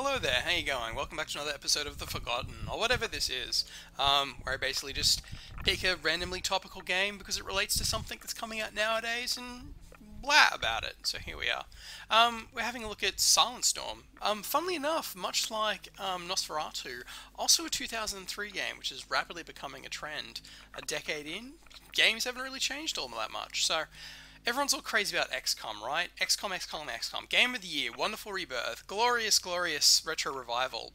Hello there, how you going? Welcome back to another episode of The Forgotten, or whatever this is, where I basically just pick a randomly topical game because it relates to something that's coming out nowadays and blah about it. So here we are. We're having a look at Silent Storm. Funnily enough, much like Nosferatu, also a 2003 game, which is rapidly becoming a trend. A decade in, games haven't really changed all that much, so... Everyone's all crazy about XCOM, right? XCOM. Game of the Year, Wonderful Rebirth, Glorious Retro Revival.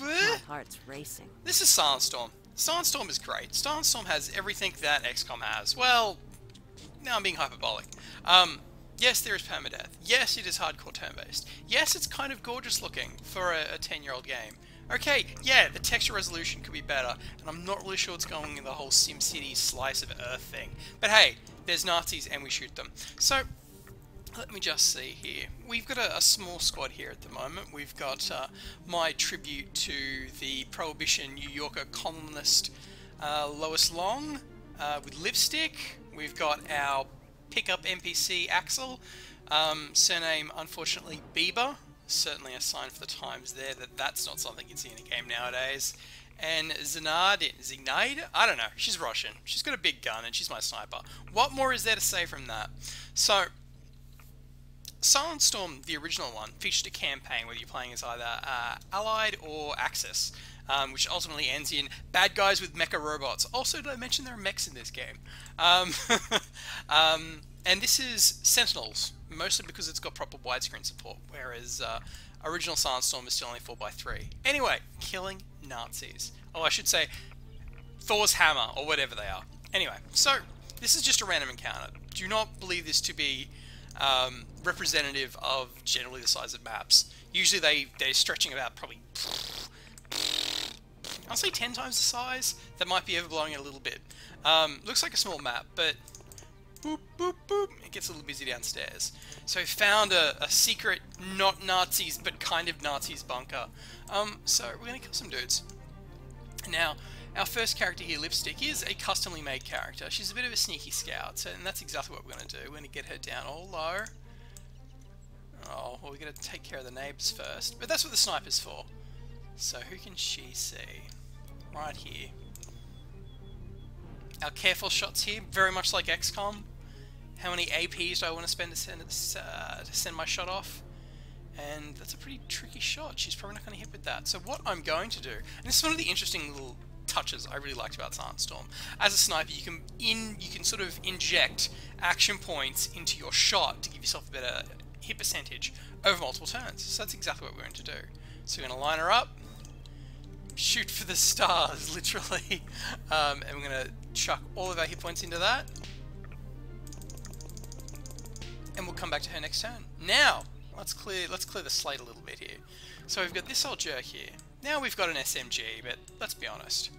My heart's racing. This is Silent Storm. Silent Storm is great. Silent Storm has everything that XCOM has. Well, now I'm being hyperbolic. Yes, there is permadeath. Yes, it is hardcore turn-based. Yes, it's kind of gorgeous looking for a 10-year-old game. Okay, yeah, the texture resolution could be better, and I'm not really sure what's going in the whole SimCity slice of Earth thing. But hey, there's Nazis and we shoot them. So, let me just see here. We've got a small squad here at the moment. We've got my tribute to the Prohibition New Yorker columnist Lois Long with lipstick. We've got our pickup NPC Axel, surname unfortunately Bieber. Certainly a sign for the times there that that's not something you'd see in a game nowadays. And Zignaid? I don't know. She's Russian. She's got a big gun and she's my sniper. What more is there to say from that? So, Silent Storm, the original one, featured a campaign where you're playing as either Allied or Axis, which ultimately ends in bad guys with mecha robots. Also, did I mention there are mechs in this game? And this is Sentinels, mostly because it's got proper widescreen support, whereas original Silent Storm is still only 4x3. Anyway, killing Nazis. Oh, I should say Thor's hammer, or whatever they are. Anyway, so this is just a random encounter. Do not believe this to be representative of generally the size of maps. Usually they're stretching about probably, I'll say 10 times the size. That might be overblowing it a little bit. Looks like a small map, but boop, boop, boop, it gets a little busy downstairs. So we found a secret, not Nazis, but kind of Nazis bunker. So we're going to kill some dudes. Now, our first character here, Lipstick, is a customly made character. She's a bit of a sneaky scout, so, and that's exactly what we're going to do. We're going to get her down all low. Oh, well, we're going to take care of the neighbours first. But that's what the sniper's for. So who can she see? Right here. Our careful shots here, very much like XCOM. How many APs do I want to spend to send my shot off? And that's a pretty tricky shot. She's probably not going to hit with that. So what I'm going to do, and this is one of the interesting little touches I really liked about Silent Storm. As a sniper, you can sort of inject action points into your shot to give yourself a better hit percentage over multiple turns. So that's exactly what we're going to do. So we're going to line her up, shoot for the stars, literally, and we're going to chuck all of our hit points into that. And we'll come back to her next turn. Now, let's clear the slate a little bit here. So we've got this old jerk here. Now we've got an SMG, but let's be honest.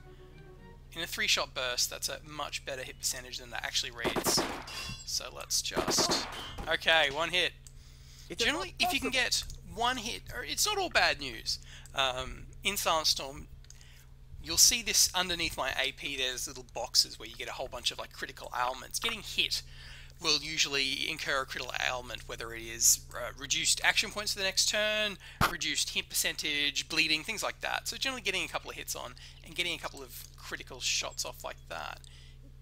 In a 3-shot burst, that's a much better hit percentage than that actually reads. So let's just... Okay, one hit. Generally, if you can get one hit, or it's not all bad news. In Silent Storm, you'll see this underneath my AP, there's little boxes where you get a whole bunch of like critical ailments. Getting hit will usually incur a critical ailment, whether it is reduced action points for the next turn, reduced hit percentage, bleeding, things like that. So generally getting a couple of hits on and getting a couple of critical shots off like that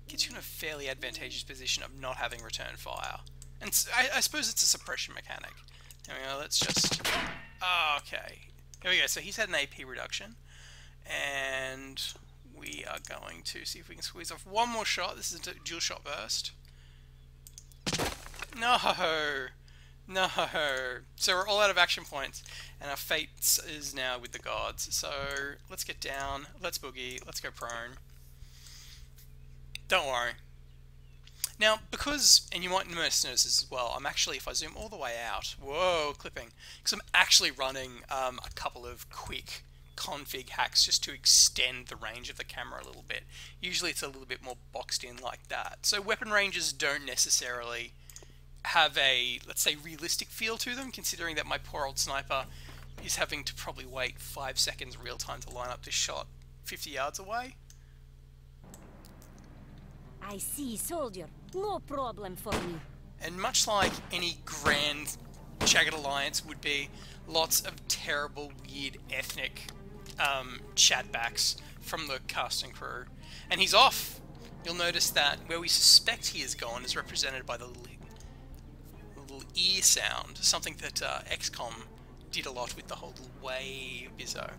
gets you in a fairly advantageous position of not having return fire. And I suppose it's a suppression mechanic. There we go, let's just... Okay. Here we go, so he's had an AP reduction. And we are going to see if we can squeeze off one more shot. This is a dual shot burst. No! No! So we're all out of action points, and our fate is now with the gods. So let's get down, let's boogie, let's go prone. Don't worry. Now, because, and you might notice this as well, I'm actually, if I zoom all the way out, whoa, clipping, because I'm actually running a couple of quick config hacks just to extend the range of the camera a little bit. Usually it's a little bit more boxed in like that. So weapon ranges don't necessarily have a, let's say, realistic feel to them, considering that my poor old sniper is having to probably wait 5 seconds real time to line up this shot 50 yards away. I see, soldier. No problem for me. And much like any grand Jagged Alliance would be lots of terrible, weird, ethnic chatbacks from the cast and crew. And he's off! You'll notice that where we suspect he is gone is represented by the little ear sound, something that XCOM did a lot with the whole wave bizzo.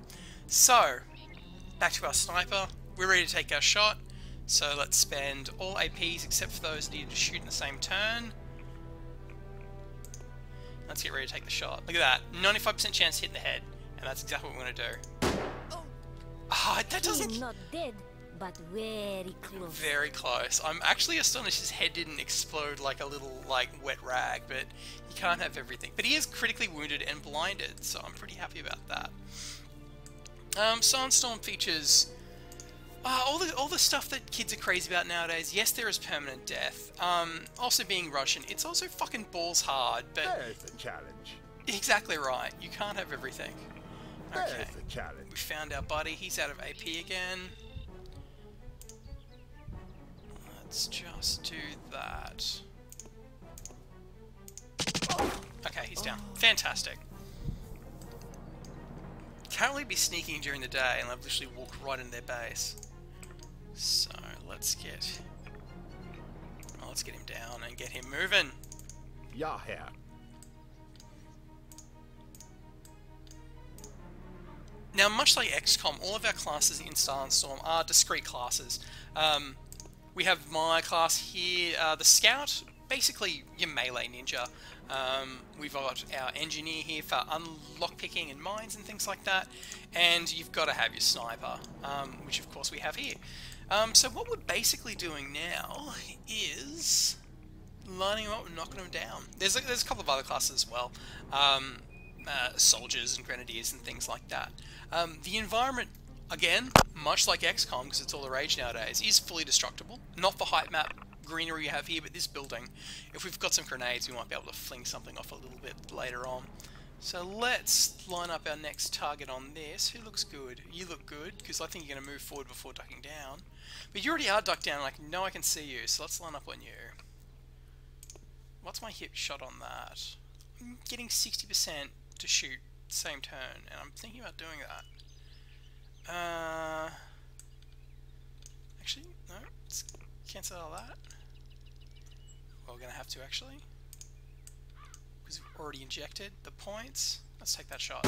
So, back to our sniper. We're ready to take our shot. So let's spend all APs except for those needed to shoot in the same turn. Let's get ready to take the shot. Look at that. 95% chance hitting the head. And that's exactly what we're going to do. Ah, that doesn't... He's not dead, but very close. Very close. I'm actually astonished his head didn't explode like a little, like, wet rag, but you can't have everything. But he is critically wounded and blinded, so I'm pretty happy about that. Silent Storm features... all the stuff that kids are crazy about nowadays. Yes, there is permanent death. Also being Russian, it's also fucking balls hard, but... There's a challenge. Exactly right. You can't have everything. Okay. There's a challenge. We found our buddy. He's out of AP again. Let's just do that. Okay, he's down. Fantastic. Can't really be sneaking during the day, and I've literally walked right into their base. So let's get him down and get him moving. Yeah, here. Now, much like XCOM, all of our classes in Silent Storm are discrete classes. We have my class here, the Scout, basically your melee ninja. We've got our engineer here for unlock picking and mines and things like that, and you've got to have your sniper, which of course we have here. So what we're basically doing now is lining them up and knocking them down. There's a couple of other classes as well, soldiers and grenadiers and things like that. The environment, again, much like XCOM, because it's all the rage nowadays, is fully destructible. Not the height map greenery you have here, but this building. If we've got some grenades, we might be able to fling something off a little bit later on. So let's line up our next target on this. Who looks good? You look good, because I think you're going to move forward before ducking down. But you already are ducked down, and I know I can see you, so let's line up on you. What's my hit shot on that? I'm getting 60% to shoot same turn, and I'm thinking about doing that. Actually, no, let's cancel all that. Well, we're going to have to, actually. Because we've already injected the points. Let's take that shot.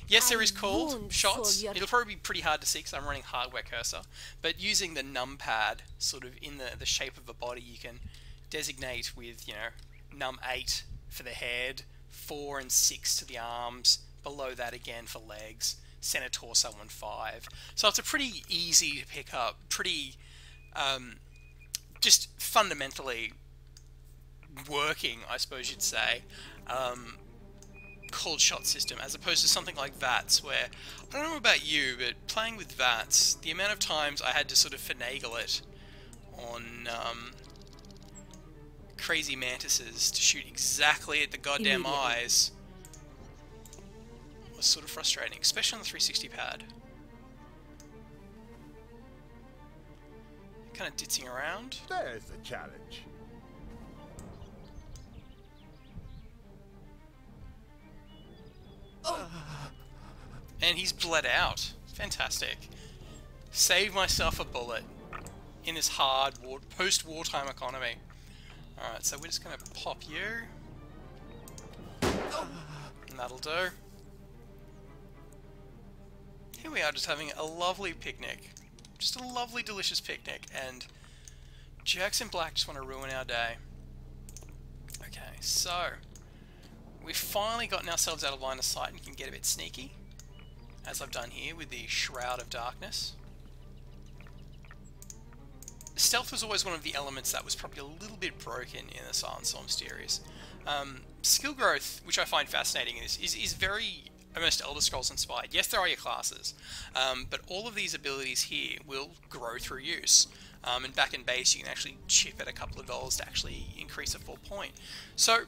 Yes, there is called shots. It'll probably be pretty hard to see because I'm running hardware cursor. But using the numpad sort of in the shape of a body, you can designate with, you know, num 8 for the head, 4 and 6 to the arms, below that again for legs, center torso and 5. So it's a pretty easy to pick up, pretty just fundamentally working, I suppose you'd say, cold shot system, as opposed to something like VATS, where, I don't know about you, but playing with VATS, the amount of times I had to sort of finagle it on crazy mantises to shoot exactly at the goddamn eyes was sort of frustrating, especially on the 360 pad. Kind of ditzing around. There's a challenge. And he's bled out. Fantastic. Save myself a bullet in this hard post-wartime economy. Alright, so we're just going to pop you. And that'll do. Here we are, just having a lovely picnic. Just a lovely, delicious picnic. And Jerks in Black just want to ruin our day. Okay, so we've finally gotten ourselves out of line of sight and can get a bit sneaky, as I've done here with the Shroud of Darkness. Stealth was always one of the elements that was probably a little bit broken in the Silent Storm series. Skill growth, which I find fascinating in this, is very almost Elder Scrolls inspired. Yes, there are your classes, but all of these abilities here will grow through use. And back in base, you can actually chip at a couple of dollars to actually increase a full point. So,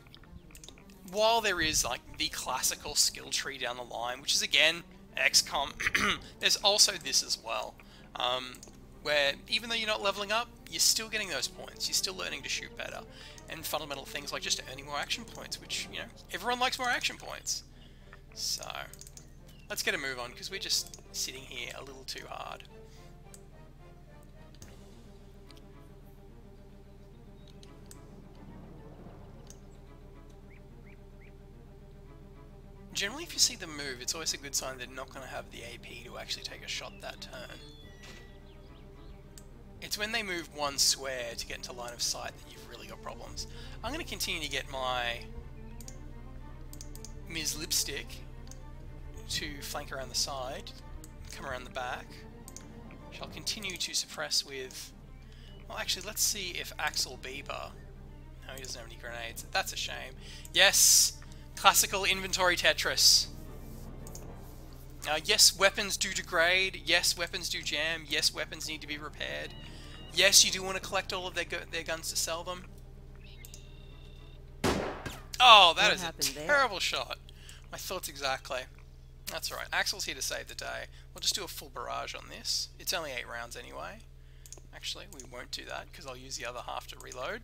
while there is like the classical skill tree down the line, which is again XCOM, there's also this as well. where even though you're not leveling up, you're still getting those points. You're still learning to shoot better. And fundamental things like just earning more action points, which, you know, everyone likes more action points. So, let's get a move on, because we're just sitting here a little too hard. Generally, if you see them move, it's always a good sign they're not going to have the AP to actually take a shot that turn. It's when they move one square to get into line of sight that you've really got problems. I'm going to continue to get my Ms. Lipstick to flank around the side, come around the back. Shall continue to suppress with... Well, actually, let's see if Axel Bieber... No, he doesn't have any grenades. That's a shame. Yes! Classical inventory Tetris. Yes, weapons do degrade. Yes, weapons do jam. Yes, weapons need to be repaired. Yes, you do want to collect all of their guns to sell them. Oh, that is a terrible shot. My thoughts exactly. That's alright. Axel's here to save the day. We'll just do a full barrage on this. It's only 8 rounds anyway. Actually, we won't do that because I'll use the other half to reload.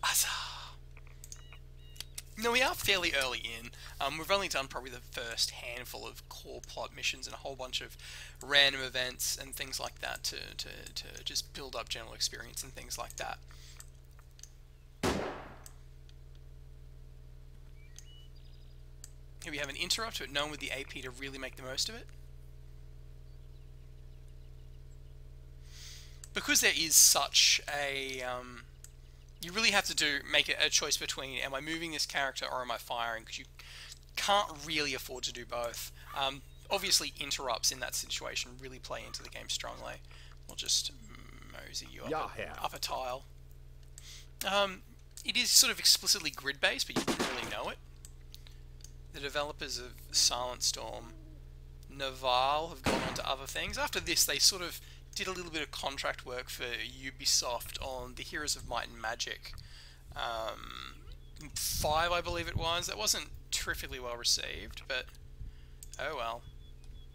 Huzzah! No, we are fairly early in. We've only done probably the first handful of core plot missions and a whole bunch of random events and things like that to just build up general experience and things like that. Here we have an interrupt, but no one with the AP to really make the most of it. Because there is such a... you really have to make a choice between, am I moving this character or am I firing? Because you can't really afford to do both. Obviously, interrupts in that situation really play into the game strongly. We'll just mosey you up a tile. It is sort of explicitly grid-based, but you wouldn't really know it. The developers of Silent Storm, Naval, have gone on to other things. After this, they sort of did a little bit of contract work for Ubisoft on the Heroes of Might and Magic 5, I believe it was. That wasn't terrifically well received, but oh well.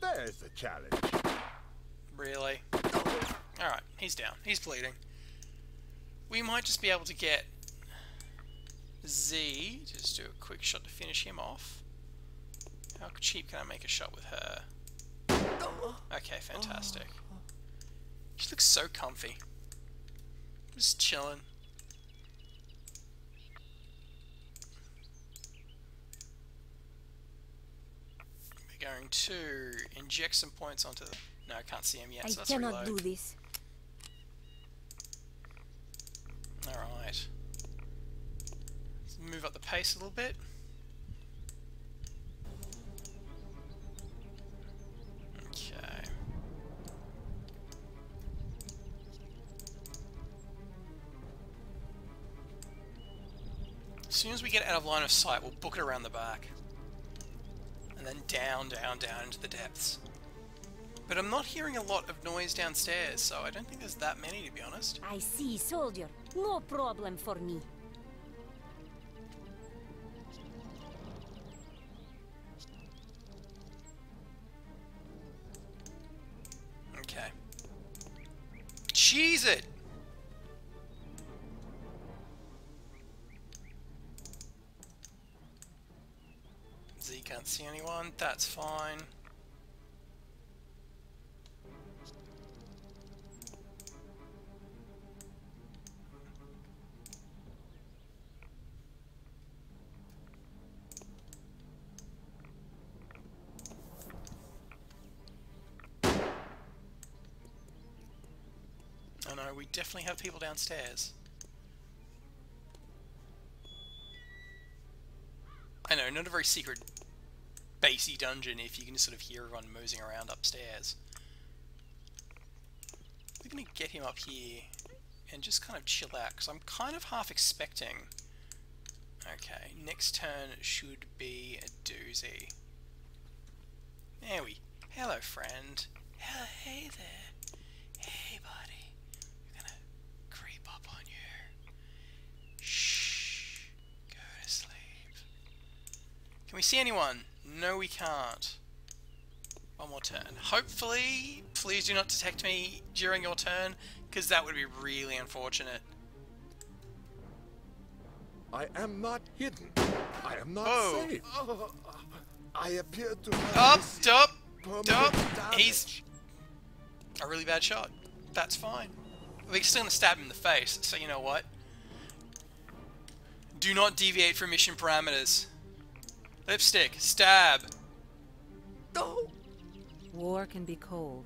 There's the challenge. Really? Alright, he's down. He's bleeding. We might just be able to get Z, just do a quick shot to finish him off. How cheap can I make a shot with her? Okay, fantastic. She looks so comfy. Just chilling. We're going to inject some points onto the... No, I can't see him yet, so let's reload. I cannot do this. Alright. Let's move up the pace a little bit. Okay. As soon as we get out of line of sight, we'll book it around the back. And then down, down, down into the depths. But I'm not hearing a lot of noise downstairs, so I don't think there's that many, to be honest. I see, soldier. No problem for me. Okay. Cheese it! Z can't see anyone, that's fine. Oh no, we definitely have people downstairs. I know, not a very secret basey dungeon if you can just sort of hear everyone moseying around upstairs. We're going to get him up here and just kind of chill out, because I'm kind of half expecting... Okay, next turn should be a doozy. There we... Hello, friend. Hey there. Hey, buddy. We're going to creep up on you. Shh. Go to sleep. Can we see anyone? No, we can't. One more turn. Hopefully, please do not detect me during your turn, because that would be really unfortunate. I am not hidden. I am not Whoa. safe. I appear to have Up, received up, permanent damage. He's a really bad shot. That's fine. We're still gonna stab him in the face, so you know what? Do not deviate from mission parameters. Lipstick, stab. No. War can be cold.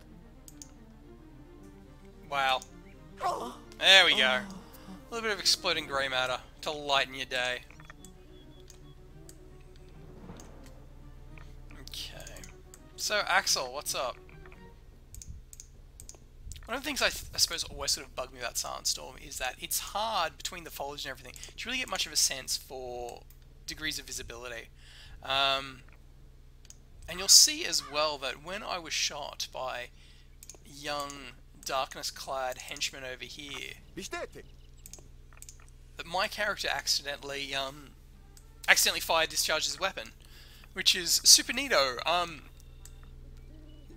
Wow. There we go. A little bit of exploding grey matter to lighten your day. Okay. So, Axel, what's up? One of the things I suppose always sort of bug me about Silent Storm is that it's hard, between the foliage and everything, to really get much of a sense for degrees of visibility. And you'll see as well that when I was shot by young, darkness-clad henchman over here, Bestätigt. that my character accidentally fired discharged his weapon, which is super neato.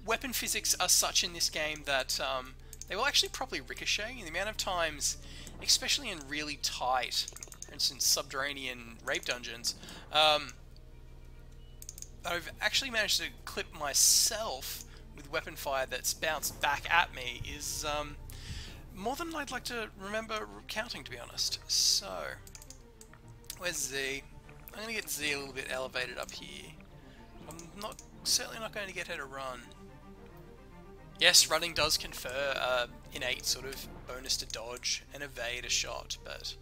Weapon physics are such in this game that they will actually properly ricochet, and the amount of times, especially in really tight, for instance, subterranean rape dungeons, I've actually managed to clip myself with weapon fire that's bounced back at me is more than I'd like to remember counting, to be honest. So, where's Z? I'm going to get Z a little bit elevated up here. I'm certainly not going to get her to run. Yes, running does confer innate sort of bonus to dodge and evade a shot, but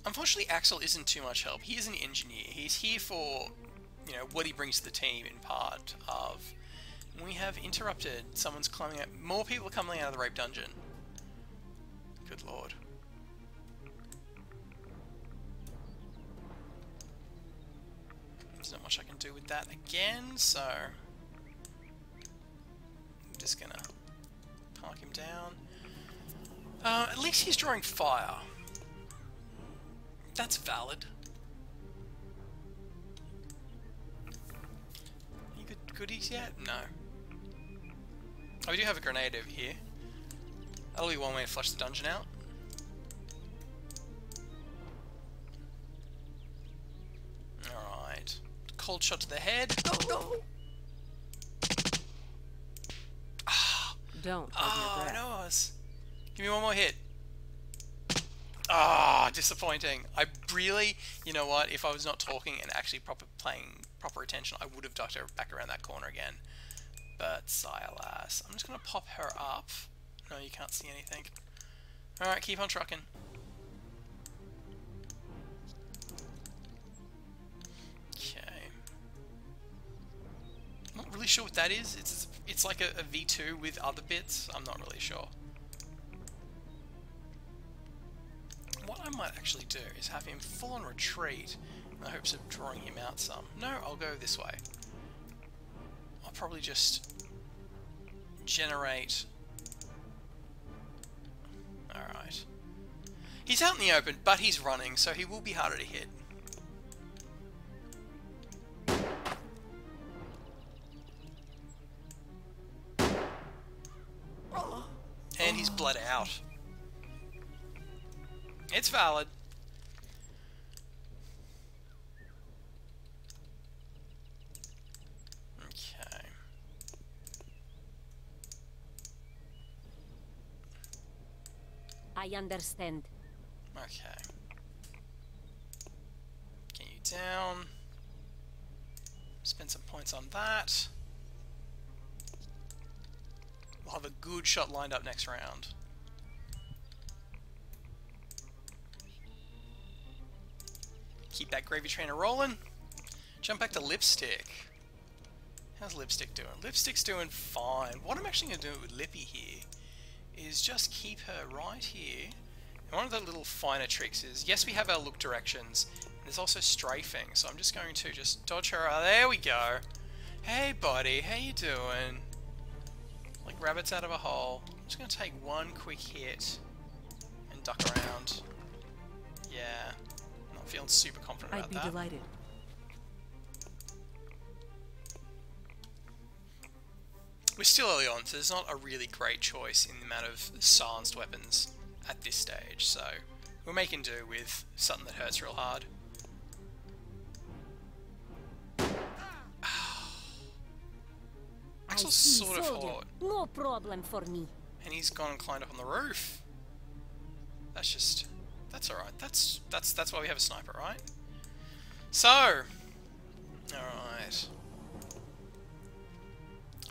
unfortunately Axel isn't too much help. He is an engineer. He's here for, you know, what he brings to the team in part of. We have interrupted. Someone's climbing out. More people are coming out of the rape dungeon. Good lord. There's not much I can do with that again, so I'm just gonna park him down. At least he's drawing fire. That's valid. Any good goodies yet? No. Oh, we do have a grenade over here. That'll be one way to flush the dungeon out. Alright. Cold shot to the head. Oh, no! Don't hold your breath. No, give me one more hit. Ah, disappointing. I really, you know what, if I was not talking and actually paying proper attention, I would have ducked her back around that corner again. But, Silas, I'm just going to pop her up. No, you can't see anything. Alright, keep on trucking. Okay. I'm not really sure what that is. It's like a V2 with other bits. I'm not really sure. What I might actually do is have him full on retreat in the hopes of drawing him out some. No, I'll go this way. I'll probably just generate... Alright. He's out in the open, but he's running, so he will be harder to hit. And he's bled out. It's valid. Okay. I understand. Okay. Get you down. Spend some points on that. We'll have a good shot lined up next round. Keep that gravy trainer rolling. Jump back to Lipstick. How's Lipstick doing? Lipstick's doing fine. What I'm actually going to do with Lippy here is just keep her right here. And one of the little finer tricks is, yes, we have our look directions. There's also strafing, so I'm just going to just dodge her. Oh, there we go. Hey, buddy, how you doing? Like rabbits out of a hole. I'm just going to take one quick hit and duck around. Yeah. Feeling super confident about that. I'd be delighted. We're still early on, so there's not a really great choice in the amount of silenced weapons at this stage, so we're making do with something that hurts real hard. Axel's sort of hot. No problem for me. And he's gone and climbed up on the roof. That's alright. That's why we have a sniper, right? So, alright.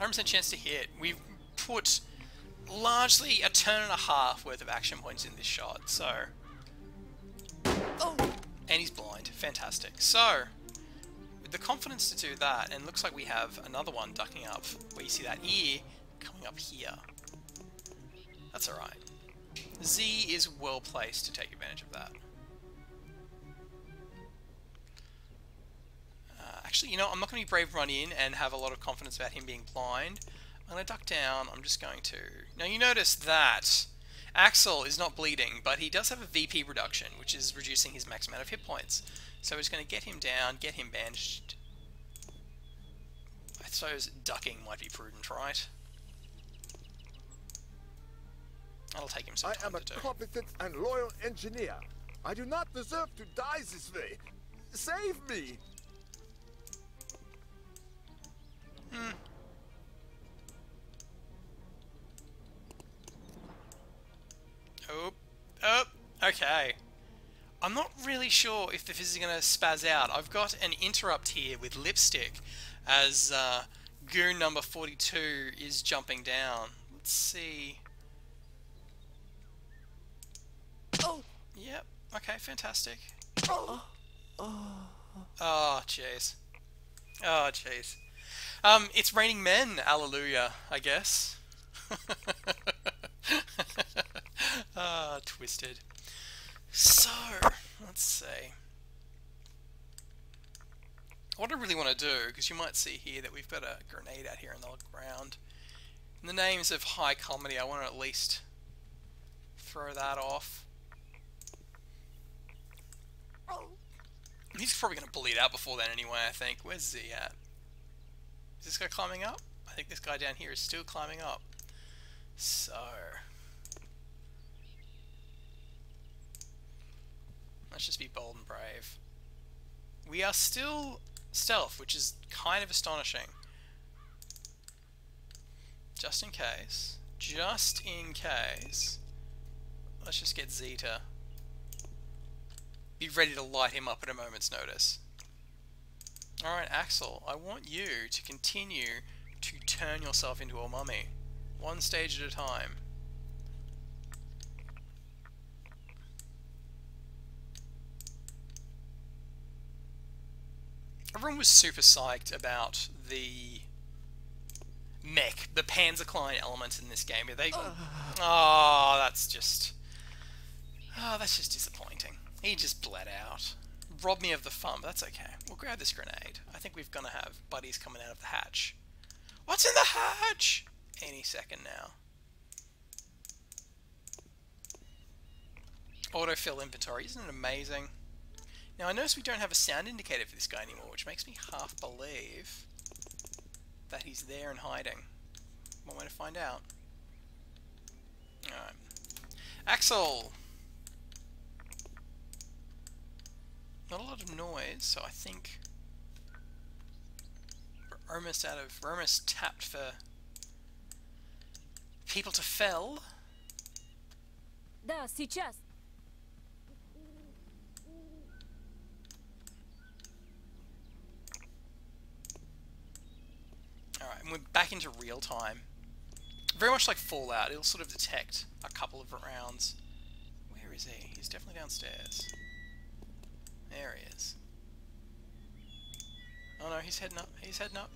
100% chance to hit. We've put largely a turn and a half worth of action points in this shot, so... Oh! And he's blind. Fantastic. So, with the confidence to do that, and it looks like we have another one ducking up, where you see that ear coming up here. That's alright. Z is well placed to take advantage of that. Actually, you know, I'm not going to be brave run in and have a lot of confidence about him being blind. I'm going to duck down. I'm just going to... Now, you notice that Axel is not bleeding, but he does have a VP reduction, which is reducing his max amount of hit points. So we're just going to get him down, get him bandaged. I suppose ducking might be prudent, right? That'll take him some time to do. I am a competent and loyal engineer. I do not deserve to die this way. Save me! Oh, okay. I'm not really sure if the fizz is going to spaz out. I've got an interrupt here with lipstick as goon number 42 is jumping down. Let's see. Oh, yep. Okay, fantastic. Oh, jeez. Oh, jeez. It's raining men, hallelujah, I guess. Ah, twisted. So, let's see. What I really want to do, because you might see here that we've got a grenade out here on the ground. In the names of high comedy, I want to at least throw that off. He's probably going to bleed out before then anyway, I think. Where's Z at? Is this guy climbing up? I think this guy down here is still climbing up. So... let's just be bold and brave. We are still stealth, which is kind of astonishing. Just in case. Just in case. Let's just get Z to be ready to light him up at a moment's notice. Alright, Axel, I want you to continue to turn yourself into a mummy. One stage at a time. Everyone was super psyched about the mech, the Panzerklein elements in this game. They, that's just disappointing. He just bled out. Robbed me of the fun, but that's okay. We'll grab this grenade. I think we're gonna have buddies coming out of the hatch. What's in the hatch? Any second now. Autofill inventory, isn't it amazing? Now I notice we don't have a sound indicator for this guy anymore, which makes me half believe that he's there and hiding. One way to find out. Alright. Axel! Not a lot of noise, so I think we're almost tapped for people to fell. Да, сейчас. Alright, and we're back into real time. Very much like Fallout, it'll sort of detect a couple of rounds. Where is he? He's definitely downstairs. There he is. Oh no, he's heading up. He's heading up.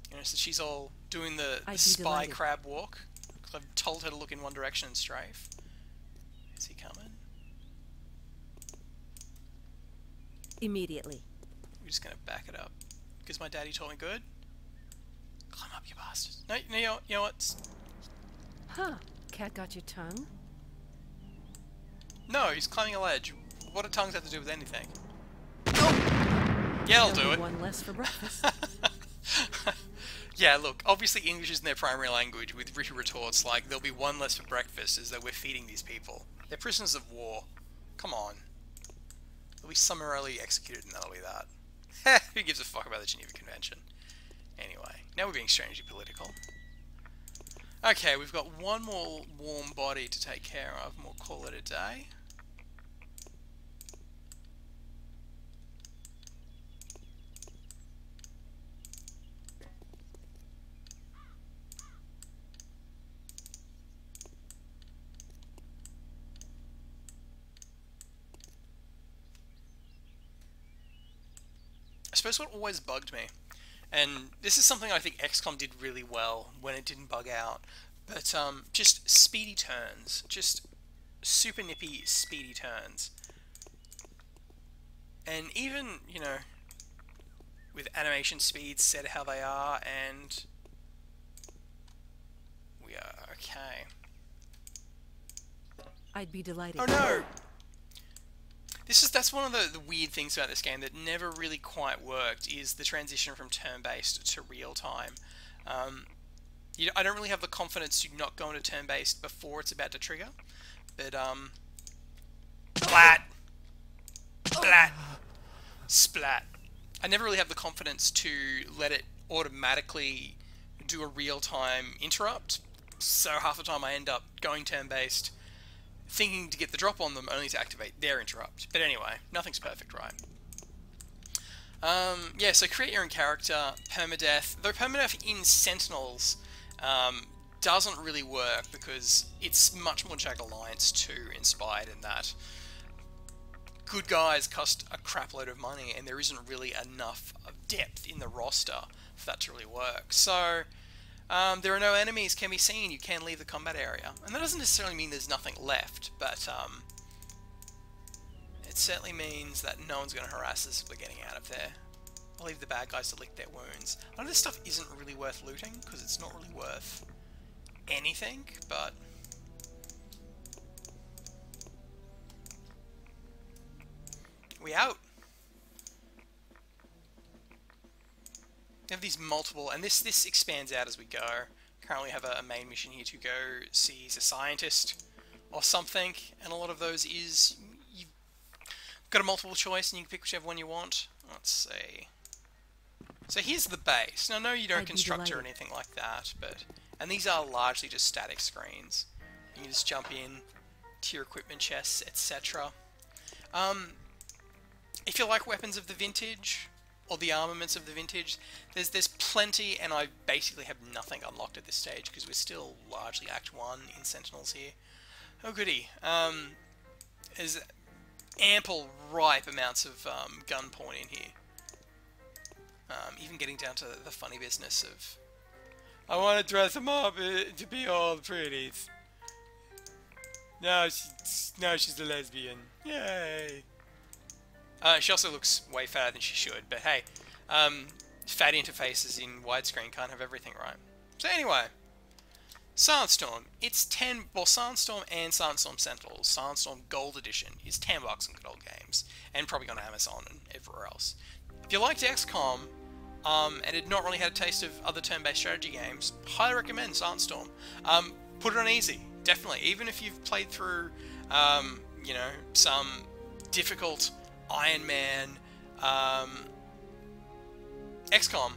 You know, so she's all doing the spy crab walk. Because I've told her to look in one direction and strafe. Is he coming? Immediately. We're just gonna back it up. Because my daddy told me good. Climb up, you bastards. No, you know what? Huh. Cat got your tongue? No, he's climbing a ledge. What do tongues have to do with anything? Yeah, I'll do it. One less for breakfast. Yeah, look, obviously English isn't their primary language, with witty retorts like, there'll be one less for breakfast, as though we're feeding these people. They're prisoners of war. Come on. They'll be summarily executed and that'll be that. Who gives a fuck about the Geneva Convention? Anyway, now we're being strangely political. Okay, we've got one more warm body to take care of, and we'll call it a day. I suppose what always bugged me, and this is something I think XCOM did really well when it didn't bug out, but just speedy turns, just super nippy speedy turns. And even, you know, with animation speeds set how they are, and we are okay. I'd be delighted. Oh no! That's one of the weird things about this game that never really quite worked, is the transition from turn-based to real-time. I don't really have the confidence to not go into turn-based before it's about to trigger, but splat! Splat! Splat! I never really have the confidence to let it automatically do a real-time interrupt, so half the time I end up going turn-based, thinking to get the drop on them, only to activate their interrupt. But anyway, nothing's perfect, right? Yeah, so create your own character, permadeath. Though permadeath in Sentinels doesn't really work, because it's much more Jagged Alliance 2 inspired in that good guys cost a crap load of money, and there isn't really enough depth in the roster for that to really work. So there are no enemies can be seen. You can leave the combat area. And that doesn't necessarily mean there's nothing left, but it certainly means that no one's going to harass us if we're getting out of there. I'll leave the bad guys to lick their wounds. I know this stuff isn't really worth looting, because it's not really worth anything, but we out. We have these multiple, and this expands out as we go. Currently have a main mission here to go see a scientist or something, and a lot of those is you've got a multiple choice and you can pick whichever one you want. Let's see. So here's the base. Now, no, you don't construct or anything like that, and these are largely just static screens. You can just jump in to your equipment chests, etc. If you like weapons of the vintage, or the armaments of the vintage, there's plenty, and I basically have nothing unlocked at this stage, because we're still largely Act 1 in Sentinels here. Oh goody. There's ample, ripe amounts of gun porn in here. Even getting down to the funny business of, I want to dress them up to be all pretties. Now she's a lesbian. Yay! She also looks way fatter than she should, but hey, fat interfaces in widescreen can't have everything, right? So anyway, Silent Storm, it's 10, well, Silent Storm and Silent Storm Sentinels, Silent Storm Gold Edition is $10 on good old games, and probably on Amazon and everywhere else. If you liked XCOM, and had not really had a taste of other turn-based strategy games, highly recommend Silent Storm. Put it on easy, definitely, even if you've played through, you know, some difficult Iron Man, XCOM,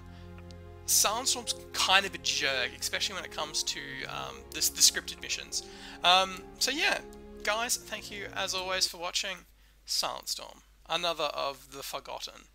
Silent Storm's kind of a jerk, especially when it comes to the scripted missions. So yeah, guys, thank you as always for watching Silent Storm, another of the forgotten.